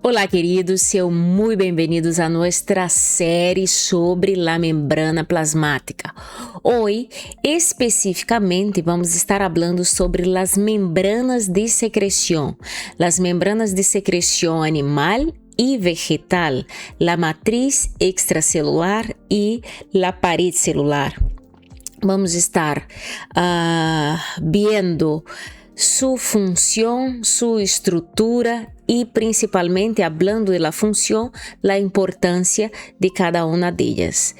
Olá, queridos, sejam muito bem-vindos a nossa série sobre a membrana plasmática. Hoje, especificamente, vamos estar falando sobre as membranas de secreção, animal e vegetal, a matriz extracelular e a parede celular. Vamos estar vendo sua função, sua estrutura e principalmente falando da função, a importância de cada uma delas.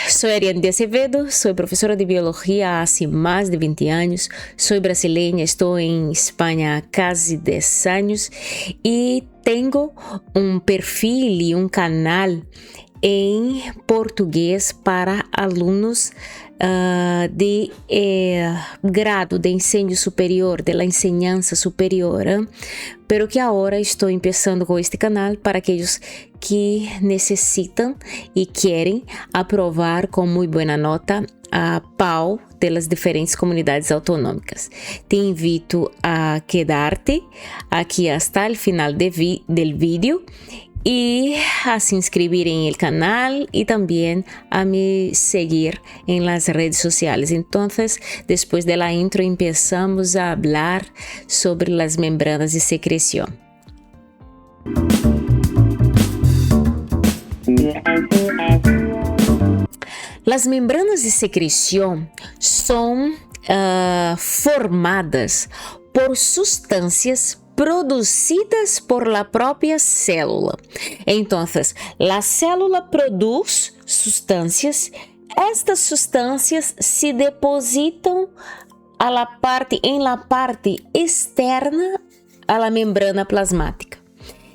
Sou Ariane de Acevedo, sou professora de biologia há mais de 20 anos, sou brasileira, estou em Espanha há quase 10 anos e tenho um perfil e um canal em português para alunos de grado de ensino superior, de la enseñanza superior, pero que agora estou começando com este canal para aqueles que necessitam e querem aprovar com muito boa nota a PAU das diferentes comunidades autonômicas. Te invito a quedar-te aqui até o final del vídeo y a se inscribir en el canal y también a me seguir en las redes sociales. Entonces, después de la intro, empezamos a hablar sobre las membranas de secreción. Las membranas de secreción son formadas por sustancias produzidas por la propia célula. Entonces, la célula produz sustancias. Estas sustancias se depositam en la parte externa a la membrana plasmática.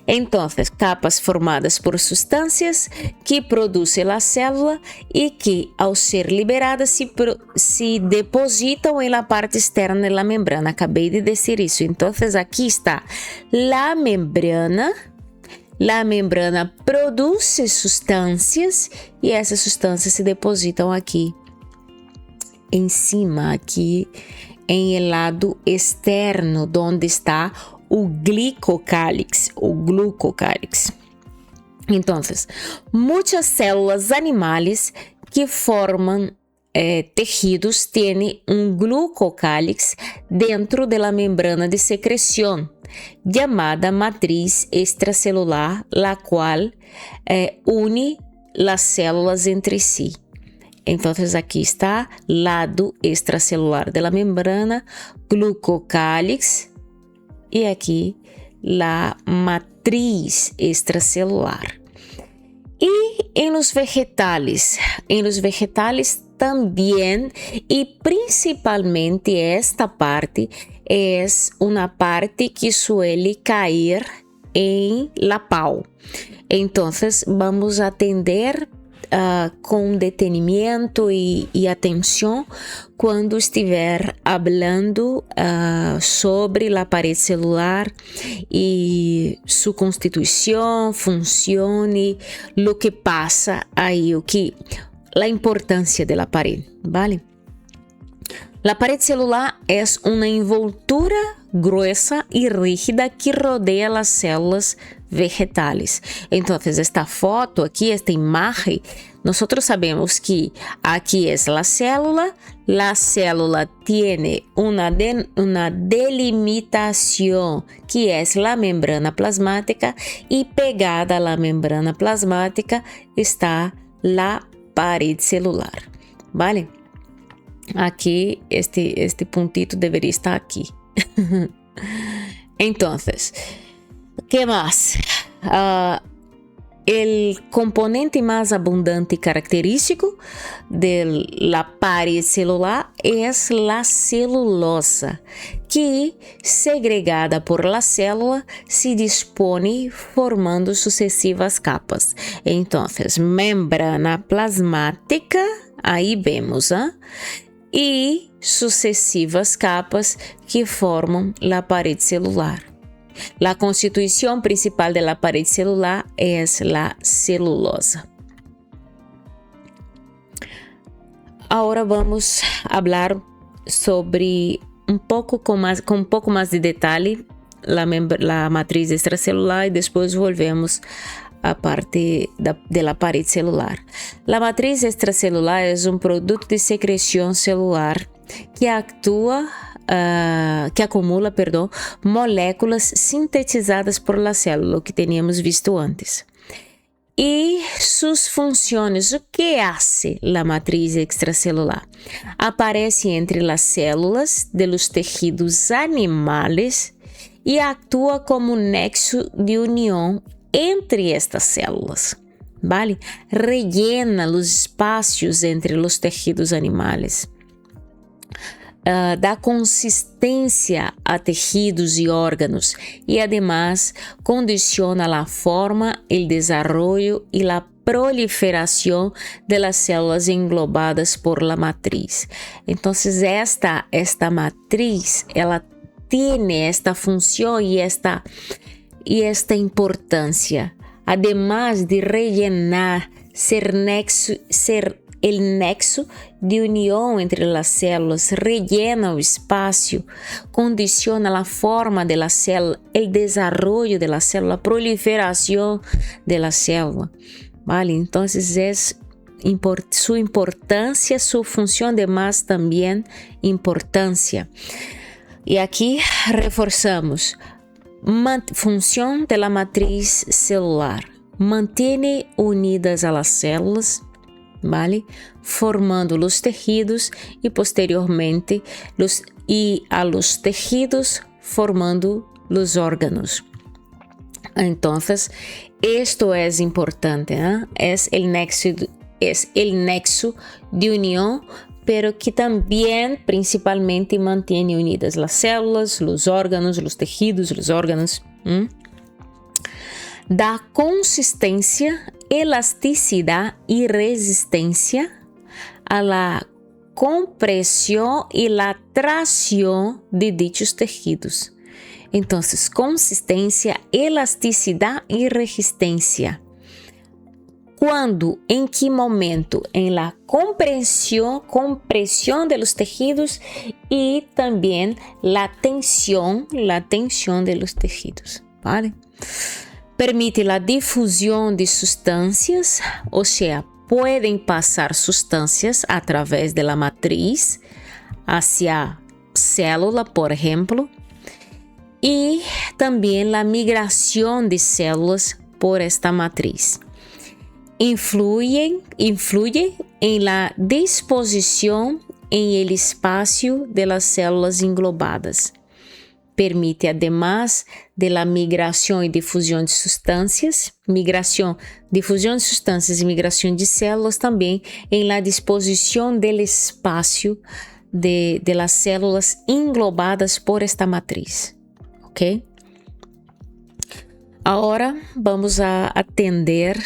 Entonces, capas formadas por sustancias que produce la célula y que, al ser liberadas, se depositam en la parte externa de la membrana. Acabei de decir isso. Entonces, aquí está la membrana. La membrana produce sustancias y esas sustancias se depositam aqui em cima, aqui em el lado externo, donde está o glicocálix, o glucocálix. Entonces, muitas células animais que formam tejidos têm um glucocálix dentro da membrana de secreção, chamada matriz extracelular, la qual une as células entre si. Então, aqui está lado extracelular da membrana, glucocálix, e aqui a matriz extracelular. E em los vegetales também, e principalmente esta parte é uma parte que suele cair em la pau. Então, vamos atender com detenimento e atenção quando estiver falando sobre a parede celular e sua constituição, função e o que passa aí, a importância da parede, ¿vale? La pared celular é uma envoltura gruesa e rígida que rodeia as células vegetales. Então, esta foto aqui, esta imagem, nós sabemos que aqui é a célula tem uma delimitação que é a membrana plasmática e pegada à membrana plasmática está a parede celular, ¿vale? Aqui, este puntito deveria estar aqui. Então, ¿qué más? El componente más abundante y característico de la pared celular es la celulosa, que, segregada por la célula, se dispone formando sucessivas capas. Então, membrana plasmática, aí vemos, e sucessivas capas que formam a parede celular. A constituição principal da parede celular é a celulosa. Agora vamos falar sobre um pouco mais de detalhe la matriz extracelular y después volvemos a parte de la pared celular. La matriz extracelular es un producto de secreción celular que acumula, moléculas sintetizadas por la célula, lo que teníamos visto antes. Y sus funciones, ¿qué hace la matriz extracelular? Aparece entre las células de los tejidos animales y actúa como un nexo de unión entre estas células, ¿vale? Rellena los espacios entre los tejidos animales. Da consistência a tejidos e órganos e, además, condiciona la forma, el desarrollo y la proliferación de las células englobadas por la matriz. Entonces, esta matriz, ela tiene esta función y esta importância, además de rellenar, ser el nexo de união entre as células, rellena o espaço, condiciona a forma da célula, o desenvolvimento da célula, a proliferação da célula, ¿vale? Então, sua importância, sua função, además, também importância. E aqui reforçamos, função da matriz celular, mantém unidas a las células, ¿vale? Formando los tejidos y posteriormente a los tejidos formando los órganos. Entonces, esto es importante, ¿eh? Es el nexo de unión, pero que también principalmente mantiene unidas las células, los órganos, los tejidos, los órganos. Da consistência, elasticidade e resistência a la compressão e la tração de dichos tejidos. Então, consistência, elasticidade e resistência. Quando, em que momento? Em la compressão de los tejidos e também la tensión de los tejidos, ¿vale? Permite la difusión de sustancias, o sea, pueden pasar sustancias a través de la matriz hacia célula, por ejemplo, y también la migración de células por esta matriz. Influye en la disposición en el espacio de las células englobadas. Permite, además de la migración y difusión de sustancias, difusión de sustancias y migración de células, también en la disposición del espacio de las células englobadas por esta matriz. ¿Ok? Ahora vamos a atender.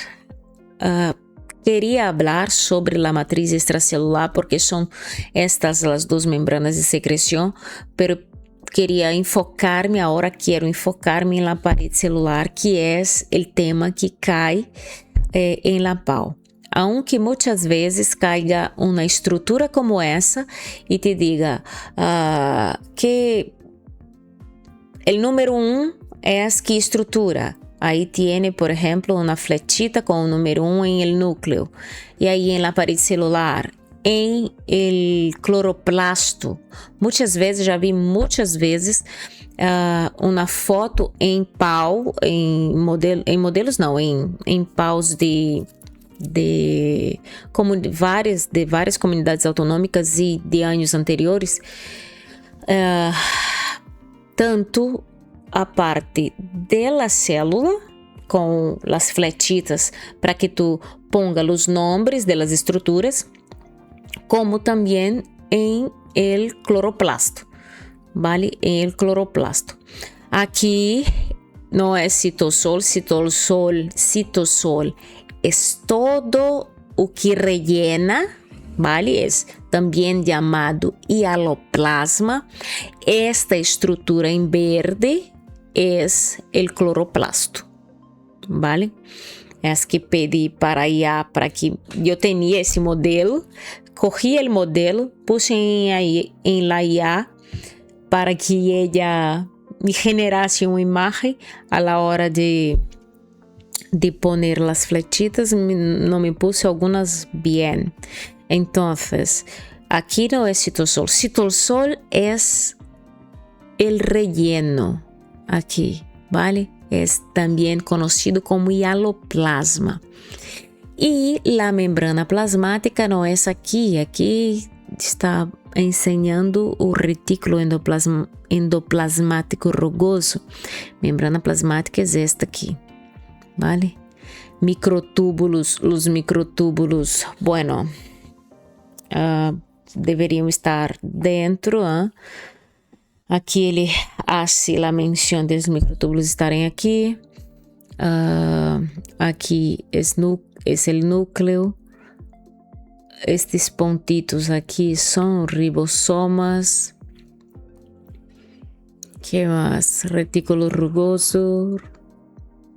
Quería hablar sobre la matriz extracelular porque son estas las dos membranas de secreción, pero quiero enfocarme en la pared celular, que es el tema que cae en la PAU. Aunque muchas veces caiga una estructura como esa y te diga que el número 1 es qué estructura. Ahí tiene, por ejemplo, una flechita con el número 1 en el núcleo. Y ahí en la pared celular, en el cloroplasto. Já vi muitas vezes uma foto em pau, em paus de várias comunidades autonômicas e de anos anteriores, tanto a parte da célula com as fletitas para que tu ponga os nomes das estruturas, como também em el cloroplasto, ¿vale? En el cloroplasto. Aquí no es citosol, es todo o que rellena, ¿vale? Es también llamado hialoplasma. Esta estructura en verde es el cloroplasto, ¿vale? Es que pedí para IA, para que yo tenía ese modelo, cogí el modelo, puse en la IA para que ella me generasse uma imagem a la hora de poner las flechitas, no me puse algunas bien. Entonces, aquí no es citosol. Citosol es el relleno aquí, ¿vale? Es también conocido como hialoplasma. Y la membrana plasmática no es aquí. Aquí está enseñando o retículo endoplasmático rugoso. Membrana plasmática es esta aquí, ¿vale? Microtúbulos, los microtúbulos, bueno, deberían estar dentro. Aquí ele hace la mención de los microtúbulos estarem aquí. Aquí es el núcleo. Estes pontitos aquí son ribosomas. ¿Qué más? Retículo rugoso.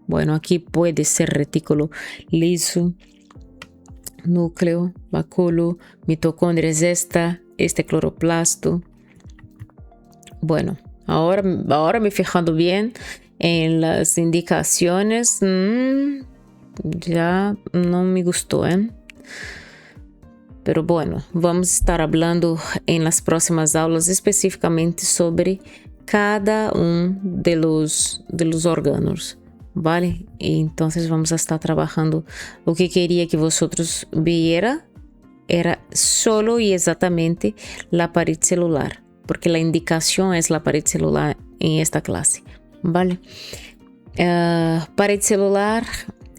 Bueno, aquí puede ser retículo liso. Núcleo, báculo, mitocondria es este cloroplasto. Bueno, ahora me fijando bien en las indicaciones, ya no me gustó, Pero bueno, vamos a estar hablando en las próximas aulas específicamente sobre cada de los órganos, ¿vale? Y entonces vamos a estar trabajando. Lo que quería que vosotros viera era solo y exactamente la pared celular, porque la indicación es la pared celular en esta clase, ¿vale? Pared celular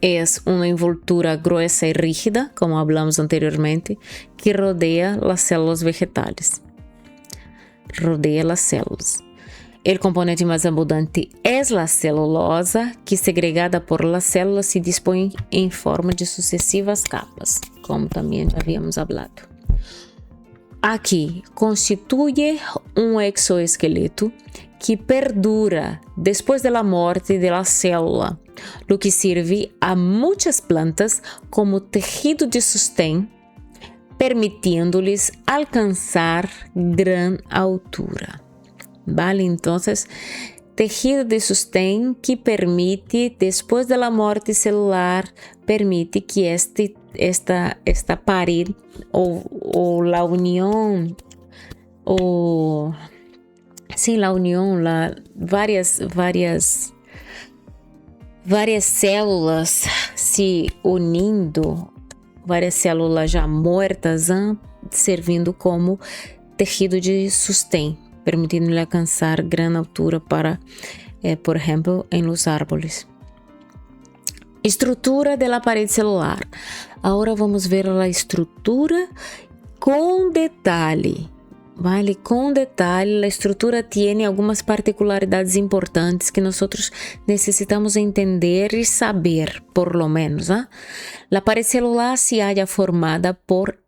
es una envoltura gruesa y rígida, como hablamos anteriormente, que rodea las células vegetales. Rodea las células. El componente más abundante es la celulosa, que segregada por las células se dispone en forma de sucesivas capas, como también ya habíamos hablado. Aquí constituye un exoesqueleto que perdura después de la muerte de la célula, lo que sirve a muchas plantas como tejido de sostén, permitiéndoles alcanzar gran altura. ¿Vale? Entonces, tejido de sostén que permite, después de la muerte celular, permite que esta pared o la unión varias células se unindo, várias células já muertas, servindo como tejido de sostén, permitindo-lhe alcançar grande altura para, por exemplo, em los árboles. Estrutura de la pared celular. Agora vamos ver a estrutura com detalhe. Vale, com detalhe, a estrutura tem algumas particularidades importantes que nós necessitamos entender e saber, por lo menos. A pared celular se halla formada por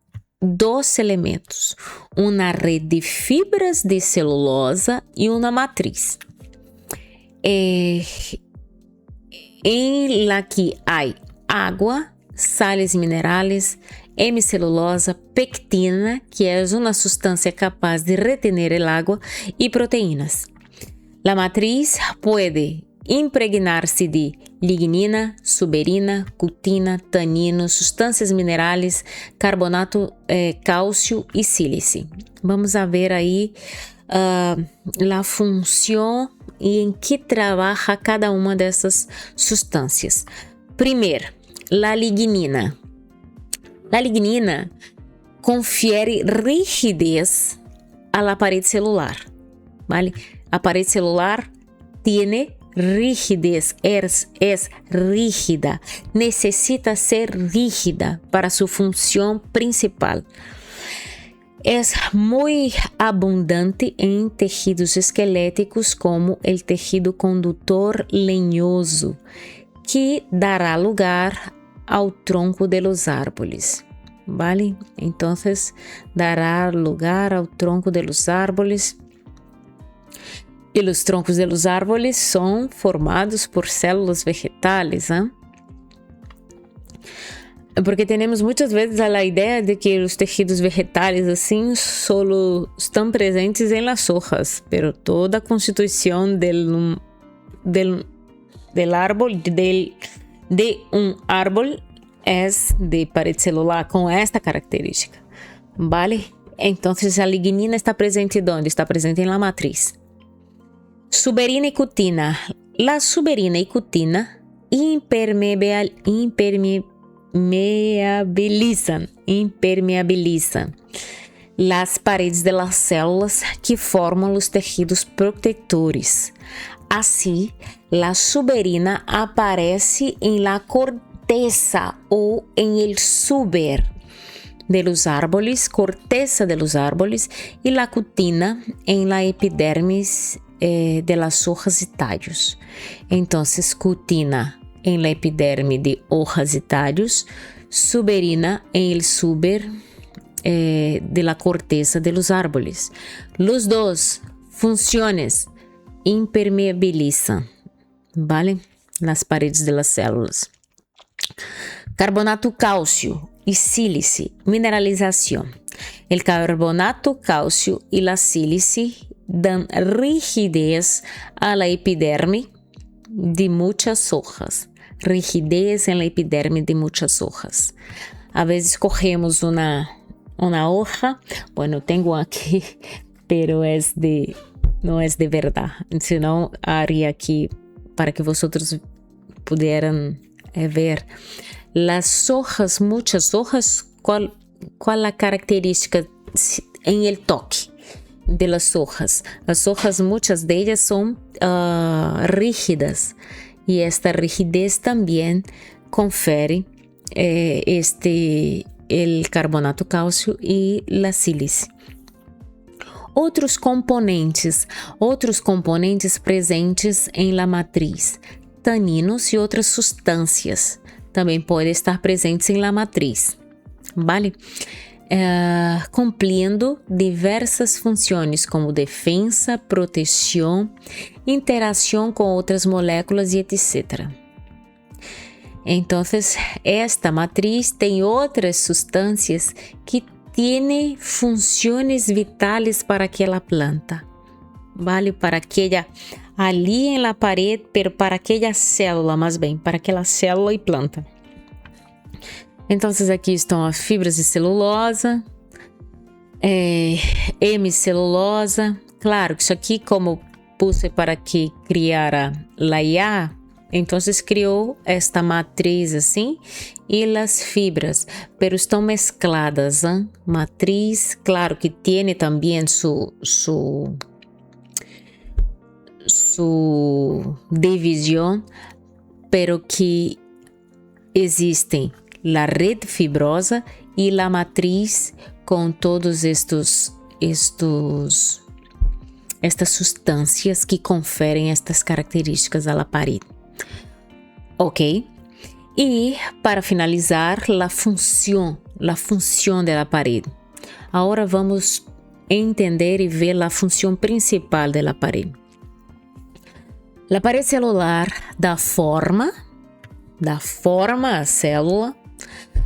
dos elementos, uma rede de fibras de celulosa e uma matriz, em la que há água, sales minerales, hemicelulosa, pectina, que é uma substância capaz de retener el agua, e proteínas. La matriz pode impregnar-se de lignina, suberina, cutina, tanino, substâncias minerales, carbonato, cálcio e sílice. Vamos a ver aí a função e em que trabalha cada uma dessas substâncias. Primeiro, la lignina. La lignina confiere rigidez a la pared celular, ¿vale? A pared celular tiene rigidez, es rígida, necesita ser rígida para su función principal. Es muy abundante en tejidos esqueléticos como el tejido conductor leñoso, que dará lugar ao tronco de los árboles, ¿vale? Entonces, dará lugar ao tronco de los árboles. E os troncos de los árboles são formados por células vegetales, Porque temos muitas vezes a ideia de que os tecidos vegetais assim solo estão presentes em las hojas, pero toda a constituição del árbol, de um árbol é de parede celular com esta característica, ¿vale? Então, a lignina está presente onde? Está presente em la matriz. Suberina e cutina. La suberina e cutina impermeabilizan las paredes de las células que forman los tejidos protectores. Así, la suberina aparece en la corteza o en el suber de los árboles, corteza de los árboles, y la cutina en la epidermis de las hojas y tallos. Entonces, cutina en la epiderme de hojas y tallos, suberina en el suber de la corteza de los árboles. Los dos funciones impermeabilizan, ¿vale? Las paredes de las células. Carbonato cálcio y sílice, mineralización. El carbonato cálcio y la sílice dan rigidez a la epiderme de muchas hojas. Rigidez en la epiderme de muchas hojas. A veces cogemos una hoja, bueno, tengo aquí, pero no es de verdad. Senão, haría aquí para que vosotros pudieran ver. Las hojas, muchas hojas, ¿cuál la característica en el toque de las hojas? Las hojas, muchas de ellas son rígidas, y esta rigidez también confere el carbonato cálcio y la sílice. Outros componentes presentes em la matriz, taninos e outras substâncias também podem estar presentes em la matriz, vale? Cumprindo diversas funções como defesa, proteção, interação com outras moléculas e etc. Então, esta matriz tem outras substâncias que têm funções vitais para aquela planta, vale? Para aquela ali em la parede, pero para aquela célula, mais bem, para aquela célula e planta. Então, aqui estão as fibras de celulosa, hemicelulosa. Claro que isso aqui, como puse para que criara la IA, então criou esta matriz assim e as fibras, pero estão mescladas, hein? Matriz, claro que tem também su división, pero que existem la red fibrosa y la matriz con todos estas sustancias que conferem estas características a la parede. Ok? E para finalizar, la función de la parede. Agora vamos entender e ver a função principal de la parede. La parede celular dá forma à célula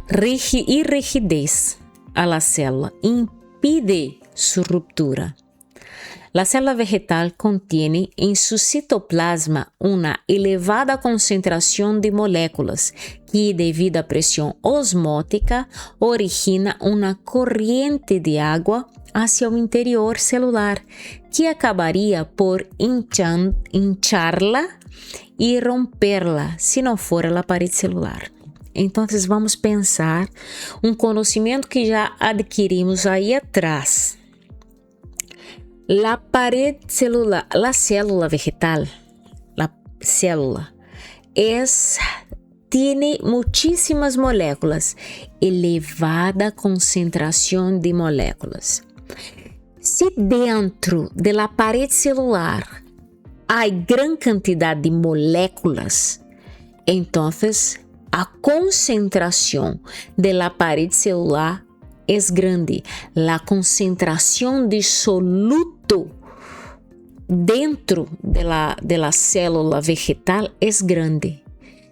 e rigidez a la célula, impide su ruptura. La célula vegetal contiene en su citoplasma una elevada concentración de moléculas que, debido a presión osmótica, origina una corriente de agua hacia el interior celular que acabaría por hincharla y romperla si no fuera la pared celular. Então, vamos pensar conhecimento que já adquirimos aí atrás. La pared celular, la célula vegetal, la célula tiene muchísimas moléculas, elevada concentración de moléculas. Se dentro de la pared celular há gran cantidad de moléculas, entonces a concentración de la pared celular es grande. La concentración de soluto dentro de la célula vegetal es grande.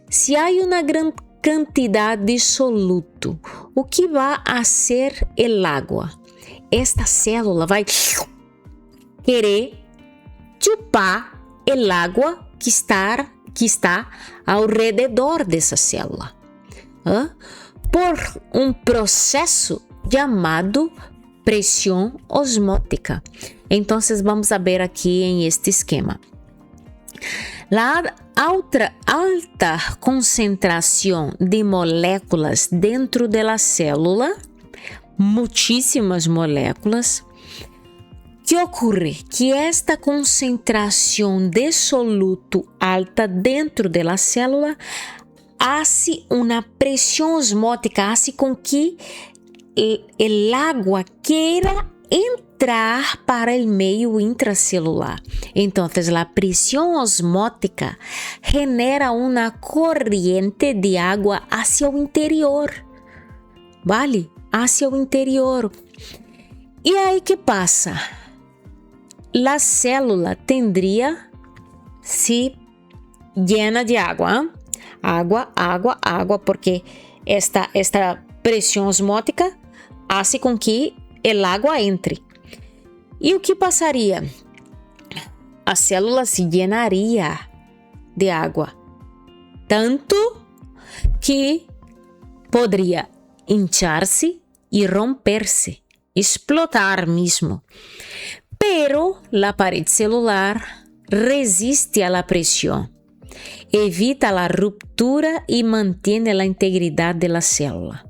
Si hay una gran cantidad de soluto. O que vai fazer o água? Esta célula vai querer chupar o água que está ao redor dessa célula, por um processo chamado pressão osmótica. Então, vamos ver aqui em este esquema. Alta concentração de moléculas dentro da célula, muitíssimas moléculas. Que ocorre? Que esta concentração de soluto alta dentro da célula hace uma pressão osmótica, hace com que o água queira entrar para o meio intracelular. Então, a pressão osmótica genera uma corrente de água hacia o interior, ¿vale? Hacia o interior. E aí, que passa? A célula tendria se llena de água, água, porque esta pressão osmótica hace com que o água entre. E o que passaria? A célula se llenaria de água, tanto que poderia inchar-se e romper-se, explotar mesmo. Pero a parede celular resiste à pressão, evita a ruptura e mantém a integridade da célula.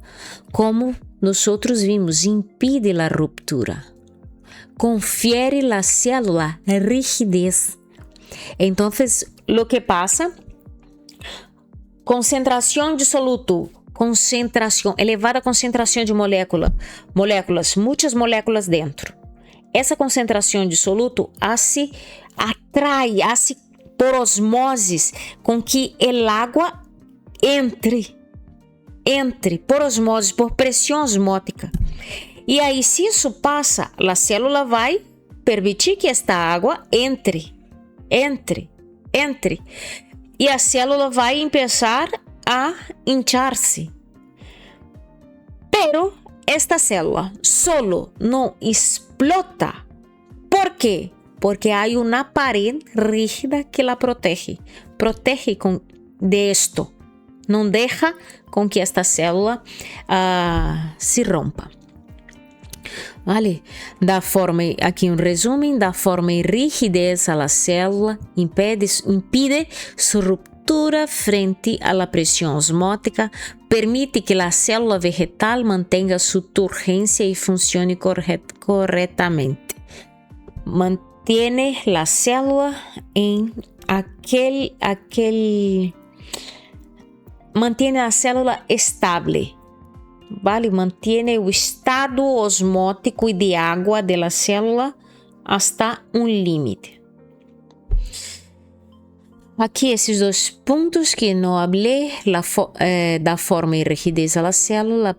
Como nós vimos, impide a ruptura, confiere à célula rigidez. Então, o que passa? Concentração de soluto, elevada concentração de moléculas, muitas moléculas dentro. Essa concentração de soluto atrai por osmose com que o água entre por osmose, por pressão osmótica. E aí, se isso passa, a célula vai permitir que esta água entre. E a célula vai começar a inchar-se. Pero esta célula solo não explota. ¿Por quê? Porque há uma parede rígida que la protege de esto. Não deixa com que esta célula se rompa. Vale? Da forma, aqui um resumo, da forma e rigidez a la célula, impide sua ruptura frente à la pressão osmótica, permite que a célula vegetal mantenha sua turgência e funcione corretamente. Mantém a célula em mantém a célula estável, vale? Mantém o estado osmótico e de água da célula hasta um limite. Aqui esses dois pontos que não falei, da forma e rigidez da célula,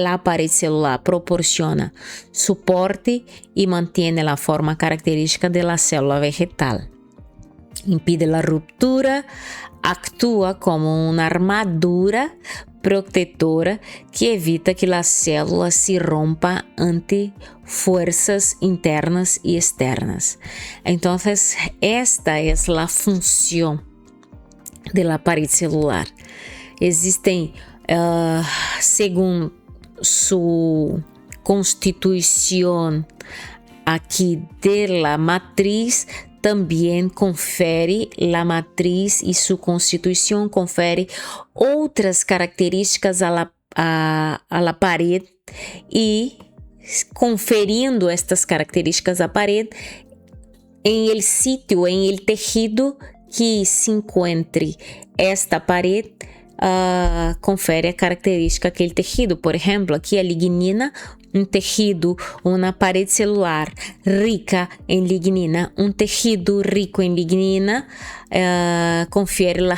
a parede celular proporciona suporte e mantém a forma característica da célula vegetal. Impide a ruptura, atua como uma armadura protetora que evita que a célula se rompa ante forças internas e externas. Então, esta é a função da parede celular. Existem, segundo sua constituição aqui da matriz, também confere a matriz e sua constituição confere outras características à parede e conferindo estas características à parede em el sítio, em el tejido que se encontre esta parede, confere a característica aquele tejido. Por exemplo, aqui a lignina, um tejido, uma parede celular rica em lignina, um tejido rico em lignina, confere a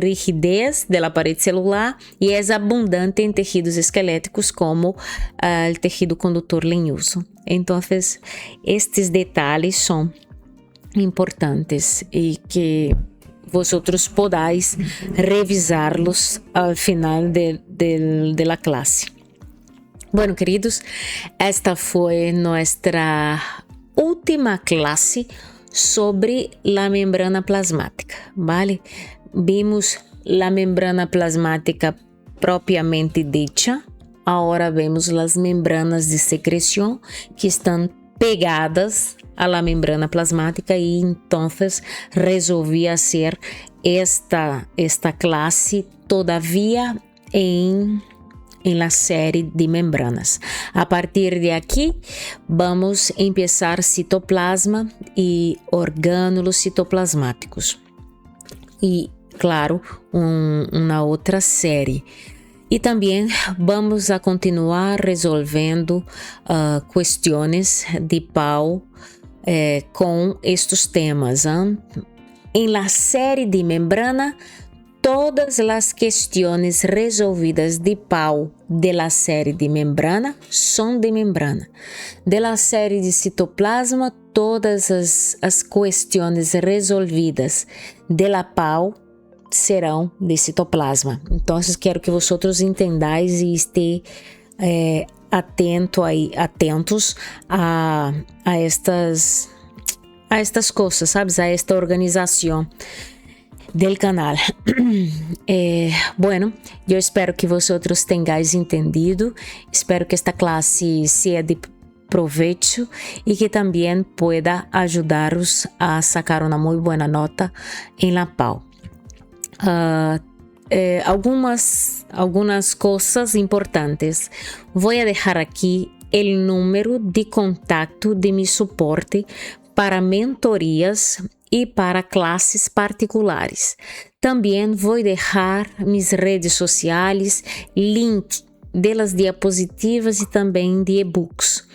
rigidez da parede celular e é abundante em tecidos esqueléticos como o tecido condutor lenhoso. Então, estes detalhes são importantes e que vosotros podáis revisarlos al final de la clase. Bueno, queridos, esta fue nuestra última clase sobre la membrana plasmática, ¿vale? Vimos la membrana plasmática propiamente dicha. Agora vemos as membranas de secreção que estão pegadas à membrana plasmática e então resolvi fazer esta classe todavia em la série de membranas. A partir de aqui, vamos começar citoplasma e orgânulos citoplasmáticos. E, claro, uma outra série. E também vamos a continuar resolvendo questões de Pau com estes temas. Em la série de membrana, todas as questões resolvidas de Pau de la série de membrana são de membrana. De la série de citoplasma, todas as questões resolvidas de la Pau serão de citoplasma. Então, quero que vocês entendais e estejam atentos a estas coisas, sabes? A esta organização del canal. Bueno, eu espero que vocês tenhais entendido. Espero que esta classe seja de provecho e que também pueda ajudar-os a sacar uma muito boa nota em la Pau. Algumas coisas importantes. Vou deixar aqui o número de contato de meu suporte para mentorias e para classes particulares. Também vou deixar minhas redes sociais, link delas diapositivas e também de e-books.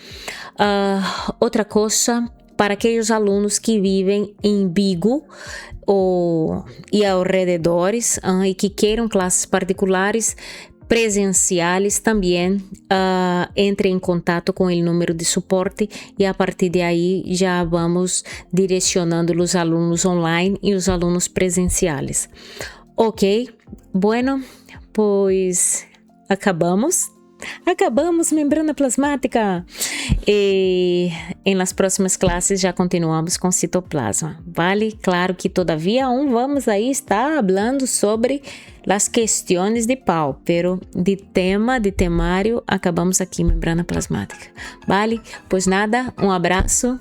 Outra coisa, para aqueles alunos que vivem em Vigo e alrededores e que queiram classes particulares presenciais, também entre em contato com o número de suporte e a partir de aí já vamos direcionando os alunos online e os alunos presenciais. Ok? Bueno, pois acabamos membrana plasmática e em las próximas classes já continuamos com citoplasma, vale? Claro que todavia vamos aí estar falando sobre as questões de Pau, pero de temário acabamos aqui membrana plasmática, vale? Pois nada, abraço,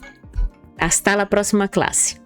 hasta la próxima classe.